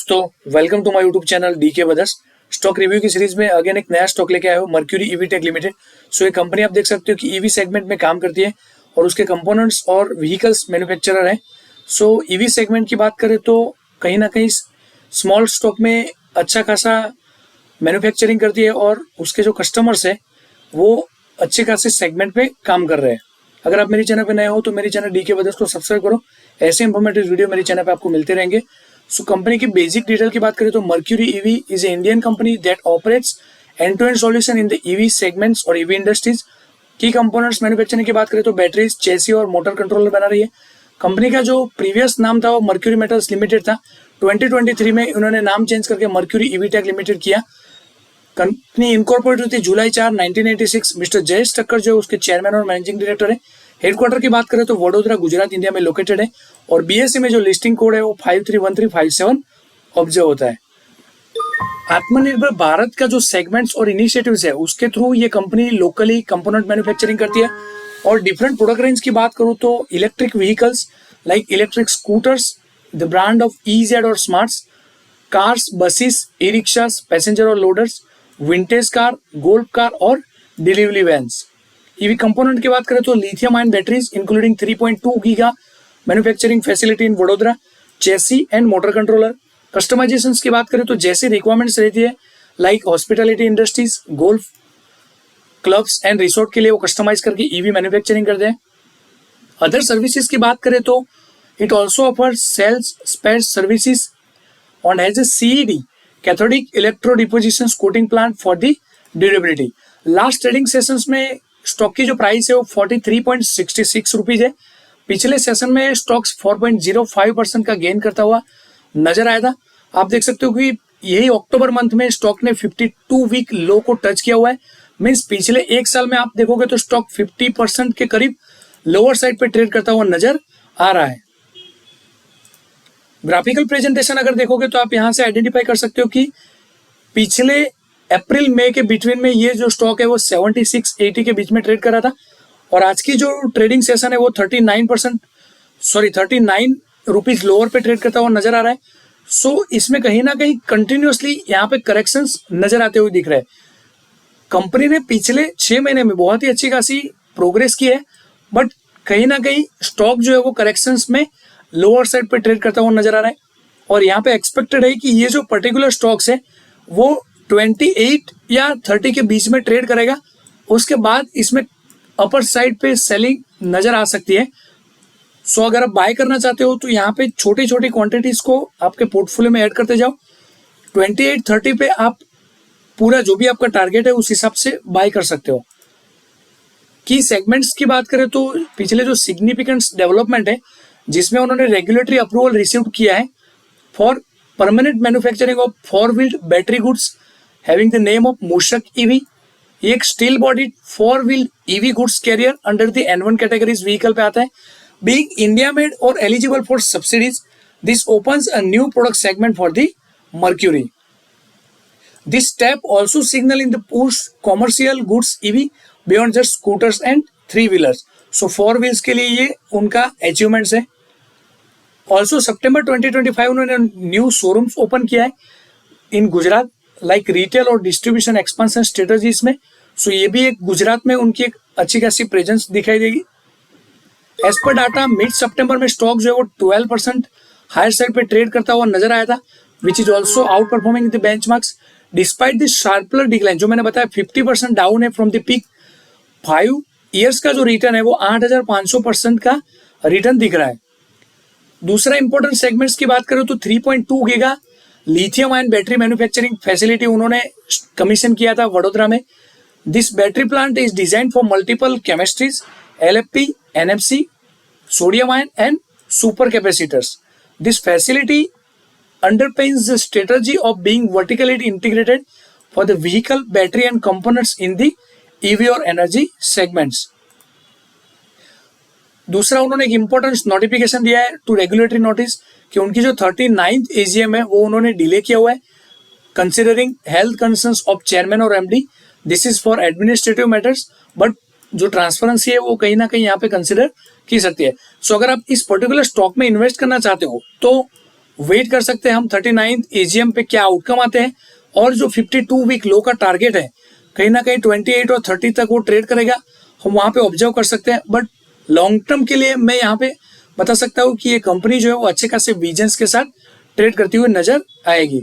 दोस्तों, welcome to my YouTube channel DK brothers. Stock review की series में again एक नया स्टॉक लेके आया हूँ, Mercury EV tech limited. So ये कंपनी आप देख सकते हो कि ईवी सेगमेंट में काम करती है और उसके कंपोनेंट्स और व्हीकल्स मैन्युफैक्चरर है। सो ईवी सेगमेंट की बात करें तो कहीं ना कहीं स्मॉल स्टॉक में अच्छा खासा मैन्युफैक्चरिंग करती है और उसके जो कस्टमर्स है वो अच्छे खासे सेगमेंट पे काम कर रहे हैं। अगर आप मेरे चैनल पे नए हो तो मेरे चैनल डीके ब्रदर्स को सब्सक्राइब करो, ऐसे इंफॉर्मेटिव वीडियो मेरे चैनल पे आपको मिलते रहेंगे। सो कंपनी की बेसिक डिटेल की बात करें तो Mercury EV is a Indian company that operates end to end solution in the EV segments और ईवी इंडस्ट्रीज। की कंपोनेंट्स मैन्युफैक्चरिंग की बात करें तो बैटरीज, चेसी और मोटर कंट्रोलर बना रही है। कंपनी का जो प्रीवियस नाम था वो मर्क्यूरी मेटल्स लिमिटेड था। 2023 में उन्होंने नाम चेंज करके मर्क्यूरी ईवी टेक लिमिटेड किया। कंपनी इनकॉर्पोरेट हुई थी जुलाई 4, 1986। मिस्टर जयेश ठक्कर जो उसके चेयरमैन और मैनेजिंग डायरेक्टर है। हेडक्वार्टर की बात करें तो वडोदरा, गुजरात, इंडिया में लोकेटेड है और बीएसई में जो लिस्टिंग कोड है वो 531357 ऑब्जर्व होता है। आत्मनिर्भर भारत का जो सेगमेंट्स और इनिशिएटिव्स है उसके थ्रू ये कंपनी लोकली कंपोनेंट मैन्युफैक्चरिंग करती है। और डिफरेंट प्रोडक्ट रेंज की बात करूँ तो electric vehicles like electric scooters, the brand of EZ और smarts, cars, buses, e rickshaws, passenger और loaders, vintage car, golf car और डिलीवरी वैन्स। ईवी कंपोनेंट की बात करें तो lithium ion batteries including 3.2 giga manufacturing facility in Vadodara, chassis and motor controller. Customisations की बात करें तो जैसी रिक्वायरमेंट्स रहती है like hospitality industries, golf clubs and resort के लिए वो कस्टमाइज करके ईवी मैन्युफैक्चरिंग करते हैं। अदर सर्विसेज की बात करें तो it also offer sales spare services and has a CED cathodic electro deposition coating plant for the durability। Last trading sessions में स्टॉक की जो प्राइस है वो 43.66 रुपीज है। पिछले सेशन में स्टॉक्स 4.05% का गेन करता हुआ नजर आया था। आप देख सकते हो कि यही अक्टूबर मंथ में स्टॉक ने 52 वीक लो को टच किया हुआ है। मीन्स पिछले एक साल में आप देखोगे तो स्टॉक 50% के करीब लोअर साइड पे ट्रेड करता हुआ नजर आ रहा है। ग्राफिकल प्रेजेंटेशन अगर देखोगे तो आप यहां से आइडेंटिफाई कर सकते हो कि पिछले अप्रैल मई के बिटवीन में ये जो स्टॉक है वो 76-80 के बीच में ट्रेड कर रहा था और आज की जो ट्रेडिंग सेशन है वो 39 रुपीज लोअर पे ट्रेड करता हुआ नजर आ रहा है। सो इसमें कहीं ना कहीं कंटिन्यूअसली यहाँ पे करेक्शंस नजर आते हुए दिख रहे हैं। कंपनी ने पिछले 6 महीने में बहुत ही अच्छी खासी प्रोग्रेस की है, बट कहीं ना कहीं स्टॉक जो है वो करेक्शंस में लोअर साइड पे ट्रेड करता हुआ नजर आ रहा है और यहाँ पे एक्सपेक्टेड है कि ये जो पर्टिकुलर स्टॉक्स है वो 28 या 30 के बीच में ट्रेड करेगा। उसके बाद इसमें अपर साइड पे सेलिंग नजर आ सकती है। सो अगर आप बाय करना चाहते हो तो यहाँ पे छोटी छोटी क्वांटिटीज को आपके पोर्टफोलियो में ऐड करते जाओ। 28-30 पे आप पूरा जो भी आपका टारगेट है उस हिसाब से बाय कर सकते हो। की सेगमेंट्स की बात करें तो पिछले जो सिग्निफिकेंट डेवलपमेंट है जिसमें उन्होंने रेगुलेटरी अप्रूवल रिसीव किया है for permanent manufacturing of 4 wheeled battery goods having the name of Mooshak EV. ये एक steel body 4 wheeled EV goods carrier under the N1 categories vehicle पे आता है। बीइंग इंडिया मेड और eligible for subsidies, this opens a new product segment for the Mercury. This step also signal in the push commercial goods EV beyond just scooters and 3 wheelers. So 4 wheels के लिए ये उनका achievements है। Also सितंबर 2025 उन्होंने new showrooms open किया है इन Gujarat like retail और distribution expansion strategies में। सो ये भी एक गुजरात में उनकी एक अच्छी खासी प्रेजेंस दिखाई देगी। एज पर डाटा मिड सितंबर में स्टॉक जो है वो 12% हायर साइड पे ट्रेड करता हुआ नजर आया था, which is also out performing the benchmarks despite the sharper decline. जो मैंने बताया 50% डाउन है फ्रॉम द पीक। 5 ईयर्स का जो रिटर्न है वो 8500% का रिटर्न दिख रहा है। दूसरा इंपॉर्टेंट सेगमेंट्स की बात करें तो 3.2 giga lithium ion battery manufacturing facility उन्होंने कमीशन किया था वडोदरा में। This battery plant is design for multiple chemistries, LFP, NMC, sodium ion and super capacitors. This facility underpins the strategy of being vertically integrated for the vehicle, battery and components in the EV और energy segments. दूसरा उन्होंने एक important notification दिया है to regulatory notice कि उनकी जो 39th AGM है वो उन्होंने डिले किया हुआ है considering health concerns of chairman और MD। This is for administrative matters, but जो ट्रांसपेरेंसी है वो कहीं ना कहीं यहाँ पे कंसिडर की सकती है। सो अगर आप इस पर्टिकुलर स्टॉक में इन्वेस्ट करना चाहते हो तो वेट कर सकते हैं हम 39th एजीएम पे क्या आउटकम आते हैं, और जो 52 वीक लो का टारगेट है कहीं ना कहीं 28 और 30 तक वो ट्रेड करेगा, हम वहां पे ऑब्जर्व कर सकते हैं। बट लॉन्ग टर्म के लिए मैं यहाँ पे बता सकता हूँ कि ये कंपनी जो है वो अच्छे खासे विजन्स के साथ ट्रेड करती हुई नजर आएगी।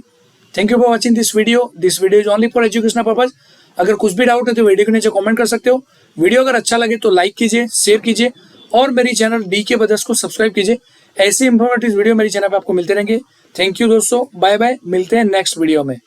Thank you for watching this video is only for educational purpose. अगर कुछ भी डाउट है तो वीडियो के नीचे कमेंट कर सकते हो। वीडियो अगर अच्छा लगे तो लाइक कीजिए, शेयर कीजिए और मेरी चैनल डीके ब्रदर्स को सब्सक्राइब कीजिए। ऐसी इंफॉर्मेटिव वीडियो मेरी चैनल पे आपको मिलते रहेंगे। थैंक यू दोस्तों, बाय बाय, मिलते हैं नेक्स्ट वीडियो में।